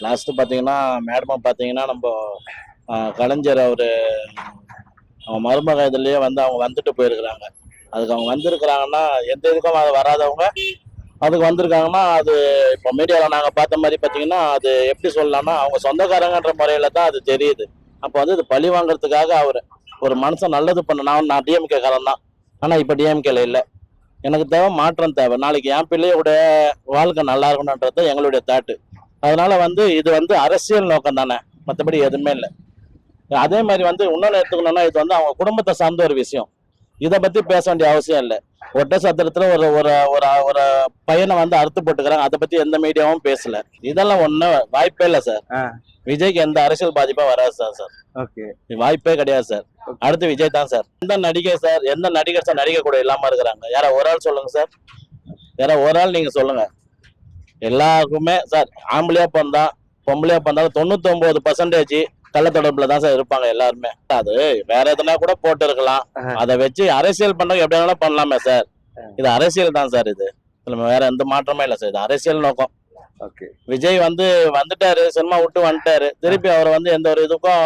Last பாத்தீங்கன்னா மேடமா பாத்தீங்கன்னா நம்ம கலைஞர் அவரு அவங்க மருமக இதுலயே வந்து அவங்க வந்துட்டு போயிருக்கிறாங்க. அதுக்கு அவங்க வந்திருக்கிறாங்கன்னா எந்த இதுக்கும் அது வராதவங்க அதுக்கு வந்திருக்காங்கன்னா அது இப்போ மீடியாவில் நாங்கள் பார்த்த மாதிரி பார்த்தீங்கன்னா அது எப்படி சொல்லலாம்னா அவங்க சொந்தக்காரங்கன்ற முறையில தான் அது தெரியுது. அப்போ வந்து இது பழி வாங்குறதுக்காக அவர் ஒரு மனுஷன் நல்லது பண்ண நான் டிஎம்கே காரன் தான். ஆனால் இப்போ டிஎம்கேல இல்லை. எனக்கு தேவை மாற்றம் தேவை. நாளைக்கு என் பிள்ளையோட வாழ்க்கை நல்லா இருக்கணுன்றது எங்களுடைய தாட்டு. அதனால வந்து இது வந்து அரசியல் நோக்கம் தானே, மற்றபடி எதுவுமே இல்லை. அதே மாதிரி வந்து இன்னொன்று எடுத்துக்கணும்னா இது வந்து அவங்க குடும்பத்தை சார்ந்த ஒரு விஷயம். இதை பத்தி பேச வேண்டிய அவசியம் இல்லை. ஒட்ட சத்திரத்துல ஒரு ஒரு ஒரு ஒரு பையனை வந்து அறுத்து போட்டுக்கிறாங்க, அதை பத்தி எந்த மீடியாவும் பேசல. இதெல்லாம் ஒண்ணும் வாய்ப்பே இல்லை சார். விஜய்க்கு எந்த அரசியல் பாதிப்பா வராது சார். ஓகே, வாய்ப்பே கிடையாது சார். அடுத்து விஜய் தான் சார். எந்த நடிகர் சார், எந்த நடிகர் சார் நடிகை கூட இல்லாம இருக்கிறாங்க? யாரா ஒரு ஆள் சொல்லுங்க சார். யாரா ஒரு ஆள் நீங்க சொல்லுங்க. எல்லாருக்குமே சார் ஆம்பளையா பிறந்தா பொம்பளையா பிறந்தாலும் 99% கள்ள தொடர்புல தான் சார் இருப்பாங்க எல்லாருமே. அது வேற எதுனா கூட போட்டு இருக்கலாம். அதை வச்சு அரசியல் பண்றவங்க எப்படி வேணாலும் பண்ணலாமே சார். இது அரசியல் தான் சார். இது வேற எந்த மாற்றமே இல்லை சார். இது அரசியல் நோக்கம். ஓகே. விஜய் வந்து வந்துட்டாரு, சினிமா விட்டு வந்துட்டாரு. திருப்பி அவரை வந்து எந்த ஒரு இதுக்கும்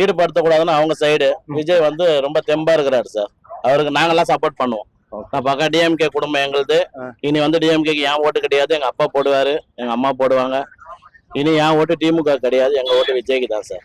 ஈடுபடுத்தக்கூடாதுன்னு அவங்க சைடு. விஜய் வந்து ரொம்ப தெம்பா இருக்கிறாரு சார். அவருக்கு நாங்கெல்லாம் சப்போர்ட் பண்ணுவோம். நான் பக்கா டிஎம்கே குடும்பம் எங்களுது. இனி வந்து டிஎம்கேக்கு என் ஓட்டு கிடையாது, எங்க அப்பா போடுவாரு, எங்க அம்மா போடுவாங்க. இனி என் ஓட்டு திமுக கிடையாது, எங்க ஓட்டு விஜய்க்கு தான் சார்.